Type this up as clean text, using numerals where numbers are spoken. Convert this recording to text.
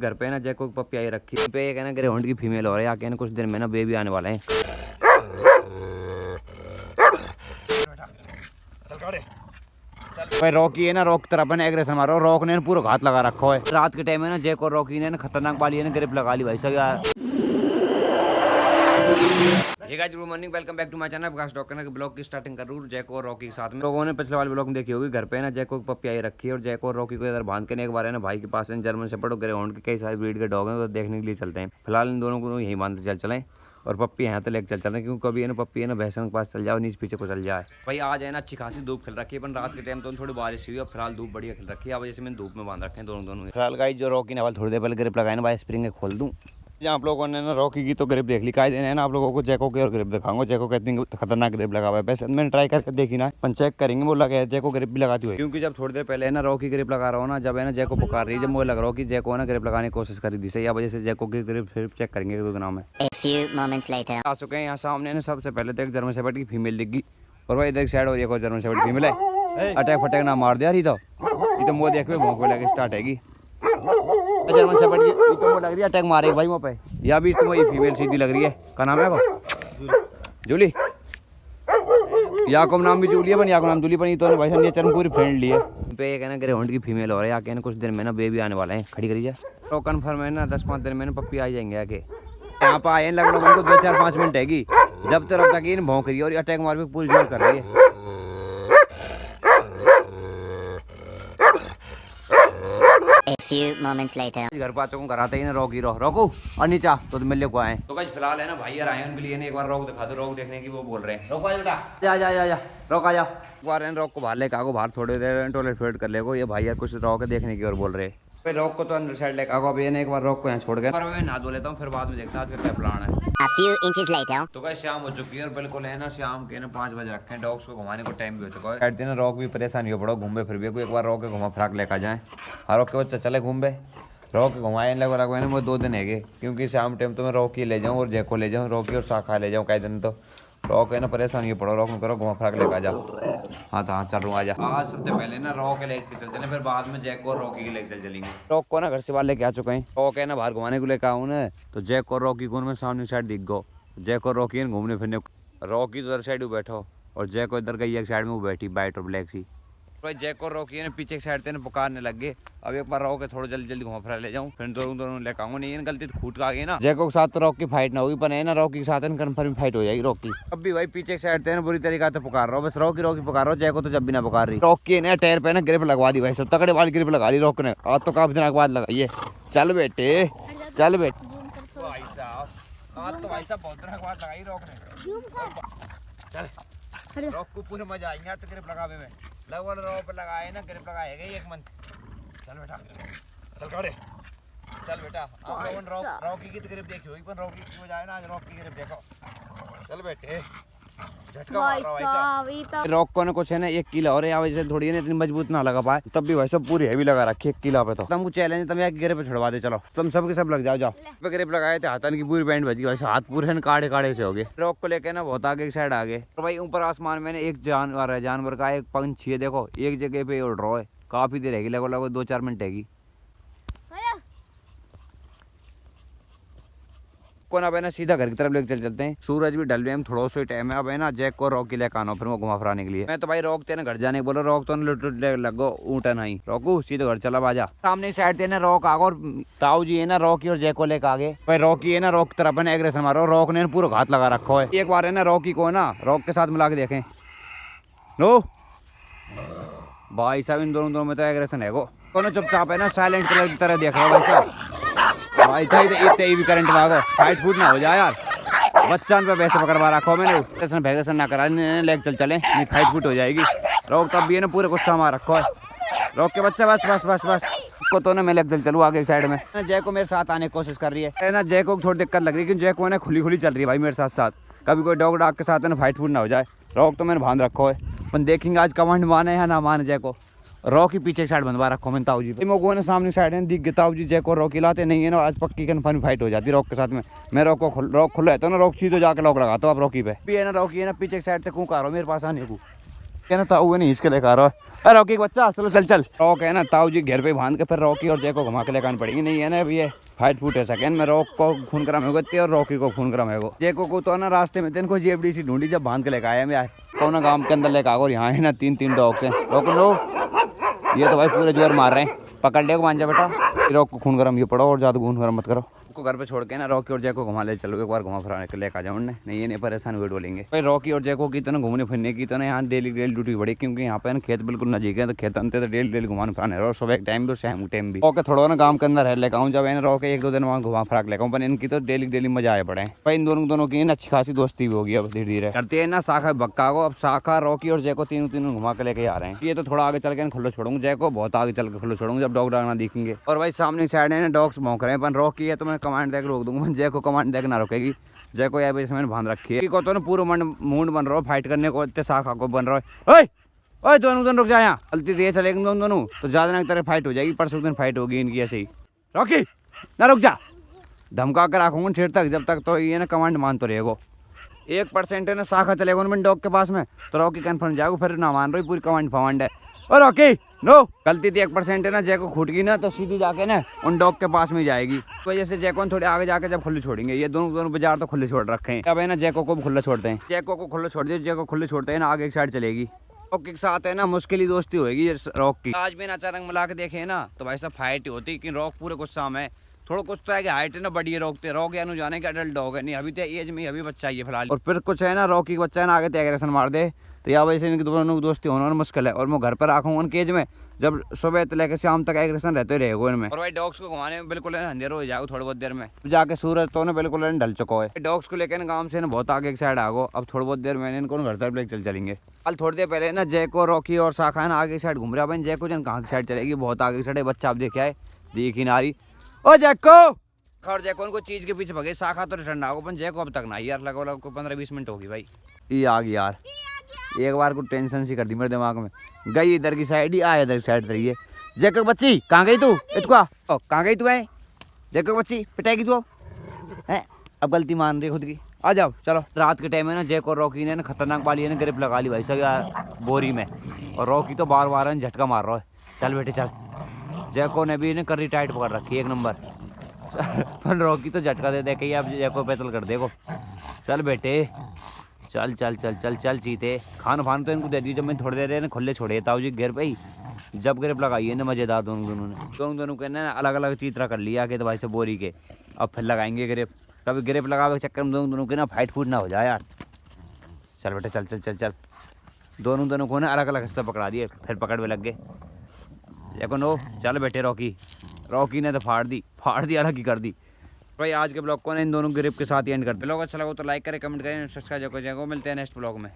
घर पे ना जैको की पप्पी आई रखी पे एक है ना ग्रेहाउंड की फीमेल हो रही है, आके ना कुछ दिन में ना बेबी आने वाले हैं। भाई रॉकी है ना, रॉक तरफ है ना एग्रेशन मारो, रॉक ने पूरा घात लगा रखा है। रात के टाइम में ना जैक और रॉकी ने ना खतरनाक वाली है ना ग्रिप लगा ली भाई सब यार। Hey guys, good morning, welcome back to my channel Vikas doctor के ब्लॉग की स्टार्टिंग कर रहा हूं जैक और रॉकी के साथ में। लोगों ने पिछले वाले ब्लॉग में देखी होगी, घर पे है ना जैक को पप्पी आई रखी है और जैक और रॉकी को इधर बांध के एक बार है ना भाई के पास है जर्मन शेपर्ड और ग्रेहाउंड के कई सारे ब्रीड के डॉग हैं, तो देखने के लिए चलते हैं। फिलहाल इन दोनों को यहीं बांध के चलें और पप्पी यहाँ तो लेकर चलते हैं, क्योंकि कभी है ना पप्पी है ना भैंसों के पास चल जाओ, नीचे पीछे को चल जाए। भाई आज है ना अच्छी खासी धूप खिल रखी है, पर रात के टाइम तो थोड़ी बारिश हुई और फिलहाल धूप बढ़िया खिल रखी है। अब जैसे मैंने धूप में बांध रखे हैं दोनों। फिलहाल गाइस जो रॉकी ने थोड़ी देर पहले ग्रिप लगाए ना भाई, स्प्रिंग खोल दूँ। आप लोगों ने ना रॉकी की तो ग्रिप देख ली, काय देने है ना आप लोगों को जैको की और ग्रिप दिखाऊंगा। जैको कितनी खतरनाक ग्रिप लगा हुआ है, वैसे मैंने ट्राई करके देखी ना, अपन चेक करेंगे वो लगा है जैको ग्रिप भी लगाती हुई, क्योंकि जब थोड़ी देर पहले है ना रॉकी ग्रिप लगा रहा हूँ ना, जब है ना जैको पुकार रही है, जब मुझे लग रहा हो कि जैको ना ग्रिप लगाने की कोशिश करी थी सही, वजह से जैको की ग्रिप फिर चेक करेंगे तो नाम है। आ चुके हैं यहाँ सामने ना, सबसे पहले तो एक जर्मन शेपर्ड की फीमेल दिख गई और भाई इधर साइड और एक और जर्मन शेपर्ड फीमेल है। अटैक फटैक ना मार दिया रही तो ये तो मुँह देख भोंक लगे स्टार्ट हैगी। जर्मन शेपर्ड की तो लग रही है अटैक मारेगी भाई मुँह पे, या भी तो वही फीमेल सीधी लग रही है। क्या नाम है वो? जूली। याकूब नाम भी जूली है, पर याकूब नाम जूली पर तो भाई नेचर पूरी फ्रेंडली है। पे एक है ना ग्रेहाउंड की फीमेल हो रही है, आके ना कुछ दिन में ना बेबी आने वाले हैं। खड़ी करिए तो कन्फर्म है ना 10-5 दिन में ना पप्पी आ जाएंगे। आके यहाँ पर आए लगभग उनको 2-4-5 मिनट हैगी, जब तक इन भौंक रही है और अटैक मार पूरी जोर कर रही है। घर पाचों को घर आते ही ना रॉकी रोको और नीचा तो मिलने को आए। तो गाइस फिलहाल है ना भाई यार आए उनके लिए एक बार रॉक दिखा दो, रॉक देखने की वो बोल रहे हैं। रोको बेटा, जा जा जा जा रॉक आ जा। एक बार रॉक को बाहर लेकर आगो, बाहर थोड़ी देर टॉयलेट फेड कर लेगो। ये भाई यार कुछ रॉक देखने की और बोल रहे हैं। फिर रॉक को तो अंदर साइड लेकर आगो। अभी एक बार रॉक को यहाँ छोड़ गया और मैं नहा धो लेता हूँ, फिर बाद में देखता हूँ आज का क्या प्लान है। तो गाइस शाम हो चुकी है और बिल्कुल है ना शाम के ना 5 बजे रखे हैं। डॉग्स को घुमाने को टाइम भी हो चुका है। कहते हैं ना रॉक भी परेशानी हो पड़ो घूमे फिर भी एक बार रॉक के घुमा फ्राक लेकर जाए। हाँ रॉक के बच्चा चले घूमे रॉक घुमाए लगभग ना वो 2 दिन है, क्योंकि शाम टाइम तो मैं रॉकी ले जाऊँ और जैको ले जाऊँ, रॉकी और शाखा ले जाऊँ। कई दिन तो रॉक है ना परेशानी पड़ो, रॉक में करो घुमा फ्राक लेकर आ जाओ। हाँ तो हाँ चल रहा हूँ आजा। आज सबसे पहले ना रॉक लेके चल चले, फिर बाद में जैको और रॉकी के लेके चलेंगे। रॉक को ना घर से बाहर लेके आ चुके हैं, रॉक है ना बाहर घुमाने को लेकर आऊँ ना, तो जैको और रॉकी को मैं सामने साइड दिख गो। जैको और रॉकी घूमने फिरने, रॉकी तो उधर साइड में बैठो और जैको इधर गई एक साइड में वो बैठी वाइट और ब्लैक सी। भाई जैक और रॉकी ने पीछे की साइड से पुकारने लग गए। अब एक बार रॉक थोड़ा जल्दी जल्दी घुमा फिरा ले जाऊँ, फिर दोनों लेकर आऊंगा। नहीं गलती तो खूट आ गई ना, जैको के साथ तो रॉक की फाइट ना होगी, पर है ना रॉकी के साथ कन्फर्म फाइट हो जाएगी रॉकी। अब भी भाई पीछे की साइड से बुरी तरीका से पुकार रहा हूँ, बस रॉकी पुकार रहा हूँ। जैको तो जब भी ना पुकार रही। रॉकी ने टायर पे ना ग्रिप लगवा दी भाई, सब तगड़े वाली ग्रिप लगा दी रॉक ने। आज तो काफी दिनों के बाद लगाई है। चल बेटे चल बेटे, भाई साहब आज तो भाई साहब बहुत दिनों के बाद लगाई रॉक ने। चल रॉक को पूरे मजा आएंगे तो ग्रिप लगावे में। लगभग रॉक पे लगाए ना ग्रिप लगाएगा 1 मंथ। चल बेटा चल गाड़े चल बेटा। आप लोगों ने रॉकी की तो ग्रिप देखी होगी, पर रॉकी की बजाय ना आज रॉक की ग्रिप देखो। चल बेटे झटका मार रहा भाई साहब। रॉक को ना कुछ है ना 1 किलो और वजह से थोड़ी है ना इतनी मजबूत ना लगा पाए, तब भी भाई सब पूरी हैवी लगा रखी 1 किलो पे। तो तुम चैलेंज तुम यहाँ गिरे पे छुड़वा दे, चलो तुम सब के सब लग जाओ पे ग्रिप लगाए थे। हाथन की पूरी बैंड बजी भाई, हाथ पूरे काड़े काड़े से हो गए। रॉक को लेके ना बहुत आगे की साइड आ गए। तो भाई ऊपर आसमान में एक जानवर है, जानवर का एक पंछी है, देखो एक जगह पे उड़ रहा है। काफी देर हैगी, लगभग 2-4 मिनट हैगी। को ना अब है ना सीधा घर की तरफ लेकर चलते हैं। सूरज भी ढल रहे हैं, थोड़ा सा टाइम है। अब है ना जैक को रॉक के लेकर आना, फिर वो घुमा फिराने के लिए। मैं तो भाई रॉक तेने घर जाने बोलो, रॉक तो लगो ऊँटा नहीं रोकू सीधे घर चला बाजा। सामने साइड थे ना रॉक आगो और ताऊ जी है ना रॉकी और जैक को लेकर आगे। भाई रॉकी है ना रॉक तरफ है ना एग्रेशन मारो, रॉक ने पूरा घात लगा रखा है। एक बार है ना रॉकी को ना रॉक के साथ मिला के देखें। नो भाई साहब इन दोनों में तो एग्रेशन है, दोनों चुपचाप है ना साइलेंट कलर की तरह देख रहा है भाई साहब। भाई था इतने भी करंट मांगो, फाइट फूट ना हो जाए यार। बच्चा पे वैसे पकड़वा रखा मैंने, भैगसन ना करा लेग चले नहीं फाइट फूट हो जाएगी। रॉक तब भी है ना पूरे गुस्सा मार रखा है। रॉक के बच्चा बस बस बस बस को तो ना मैं लेग चलूँ आगे साइड में। जय को मेरे साथ आने की कोशिश कर रही है ना, जय को थोड़ी दिक्कत लग रही है क्योंकि जय को ना खुली चल रही है भाई मेरे साथ। कभी कोई डॉग डाग के साथ है ना फाइट फूट ना हो जाए। रॉक तो मैंने बांध रखा है, अपन देखेंगे आज कमांड माने या ना माने। जय को रॉकी पीछे साइड बनवा रखो मैंने ताऊ जी पे। मोगो ने सामने साइड है दिख गए ताऊ जी। जैक और रॉकी लाते नहीं है ना, आज पक्की कन्फर्म फाइट हो जाती रॉक के साथ में। मैं रॉक को रॉक खुला है तो ना रॉक सीधे जाकर लॉक लगाता हूँ आप रॉकी पे भी है ना। रॉकी है ना पीछे साइड से कूँ आ रहा हूँ मेरे पास आने को। ना ताऊ नहीं इसके लेकर आ रहा है। अरे रॉकी का बच्चा चलो चल चल। रॉक है ना ताऊ जी घर पे बांध के फिर रॉकी और जय को घुमा के लेकर आनी पड़ेगी। नहीं है ना अभी ये फाइट फूट है सेकेंड में रॉक को खून कराम होगा और रॉकी को खून कराम होगा। जय को तो ना रास्ते में इनको जेबडी ढूंढी जब बांध के लेकर आया मैं यार कौन गांव के अंदर लेकर आओ। यहाँ है ना 3 डॉग्स हैं। लो ये तो भाई पूरे जोर मार रहे हैं। पकड़ ले को मान जा बेटा। रॉक को खून गरम ये पड़ो और ज़्यादा खून गरम मत करो। को घर पे छोड़ के ना रॉकी और जय को घुमा ले चलो एक बार घुमा फिरा के लेकर आ जाओ। नहीं ये नहीं परेशान हुए बोलेंगे भाई। रॉकी और जय को की तो ना घूमने फिरने की तो ना यहाँ डेली ड्यूटी बढ़ी क्योंकि यहाँ पे ना खेत बिल्कुल नजीक है। तो खेत अंते तो डेली घुमाने फिराने और सुबह एक टाइम तो शाम टाइम भी ओके थोड़ा ना गाँव के अंदर है लेकर आऊँ। जब है रॉके 1-2 दिन वहाँ घुमा फिरा लेकर आऊँ पर इनकी तो डेली मजा आए पड़े भाई। इन दोनों की ना अच्छी खासी दोस्ती भी होगी अब धीरे धीरे करते हैं ना। शाखा बक्का को अब शाखा रॉकी और जय को तीनों घुमा के लेके आ रहे हैं। ये तो थोड़ा आगे चल के खुला छोड़ूंगा जय को बहुत आगे चल के खुला छोड़ूंगा जब डॉग ना दिखेंगे। और भाई सामने साइड है ना डॉग्स भौंक रहे हैं पर रॉकी है तो मैं कमांड देकर रोक दूंगा। जय को कमांड देकर ना रोकेगी। जय को यार मैंने बांध रखी है को तो ना पूरा मूड बन रहा हो फाइट करने को इतने शाखा को बन रहा है। ओए दोनों रुक जाए यहाँ गलती दिए चलेंगे दोनों तो ज़्यादा ना तरह फाइट हो जाएगी। परसों दिन फाइट होगी इनकी ऐसे ही। रॉकी ना रुक जा धमका कर रखूँगा ठेर तक जब तक तो ये ना कमांड मान तो रहेगा। 1% है ना शाखा चलेगा उनमें डॉग के पास में तो रॉकी कन्फर्म जाएगा फिर ना मान रही पूरी कमांड फमांड है। और रॉकी नो गलती थी 1% है ना जय को खूट गई ना तो सीधी जाके ना उन डॉग के पास में जाएगी। तो वजह से जय को थोड़े आगे जाके जब खुले छोड़ेंगे ये दोनों बाजार तो खुले छोड़ रखे हैं। अब है ना जय को भी खुला छोड़ते हैं। जय को खुले छोड़ दिए जय को खुले छोड़ते हैं ना आगे एक साइड चलेगी। रॉक के साथ है ना मुश्किल ही दोस्ती होगी रॉक की। आज भी ना अचानक मिला के देखे ना तो भाई सब फाइट होती कि रॉक पूरे गुस्सा में थोड़ा कुछ तो है कि हाइट है ना बड़ी है रॉक या जाने के अडल्ट डॉग है नहीं अभी तो एज में अभी बच्चा है फिलहाल। और फिर कुछ है ना रॉकी का बच्चा है ना आगे एग्रेशन मार दे तो या वैसे इनकी दोनों की दोस्ती होना मुश्किल है। और मैं घर पर रखूँगा उनके एज में जब सुबह से लेकर शाम तक एग्रेशन रहते रहेगा इनमें। और भाई डॉग्स को घुमाने में बिल्कुल अंधेरा हो जाएगा थोड़ी बहुत देर में जाके सूरज तो ना बिल्कुल ढल चुका है। डॉग्स को लेकर गाँव से ना बहुत आगे एक साइड आगो। अब थोड़ी बहुत देर में इनको घर तरफ लेकर चलेंगे। कल थोड़ी देर पहले ना जय को रॉकी और शाखा ना आगे साइड घूम रहा है। जय को जन कहाँ की साइड चलेगी बहुत आगे साइड बच्चा आप देखे आए देख ही ना रही। ओ जय को और जय को उनको चीज के पीछे भगे शाखा तो ठंडा होगा पर जय को अब तक ना यार लगा को 15-20 मिनट होगी भाई। ये आ गई यार एक बार को टेंशन सी कर दी मेरे दिमाग में। गई इधर की साइड ही आया इधर की साइड रही है। जय को बच्ची कहाँ गई तू इतको कहाँ गई तू है जय को बच्ची पिटाएगी तू है अब गलती मान रही खुद की। आ जाओ चलो। रात के टाइम में ना जय को रॉकी ने ना खतरनाक वाली है ना ग्रिप लगा ली भाई सब यार बोरी में। और रॉकी तो बार झटका मार रहा है। चल बेटे चल। जय को ने भी कर रही टाइट पकड़ रखी है 1 नंबर। पर रॉकी तो झटका दे के अब जय को पैदल कर देखो। चल बेटे चल चल चल चल चल चीते खान फान तो इनको दे दी जब मैं थोड़ी देर खुले छोड़े ताऊ जी घर पे ही जब ग्रिप लगाई है ना मजेदार दोनों के ना अलग अलग चीतरा कर लिया कि तो भाई से बोरी के अब फिर लगाएंगे ग्रिप। कभी ग्रिप लगावे के चक्कर में दोनों के ना फाइट फूट ना हो जाए यार। चल बेटे चल चल चल चल। दोनों को ना अलग अलग हिस्सा पकड़ा दिए फिर पकड़ में लग गए। देखो नो चल बेटे रॉकी ने तो फाड़ दी अलग ही कर दी भाई। आज के ब्लॉग को ना इन दोनों ग्रिप के साथ ही एंड करते। ब्लॉग अच्छा लगा तो लाइक करें कमेंट करें सब्सक्राइब करें। मिलते हैं नेक्स्ट ब्लॉग में।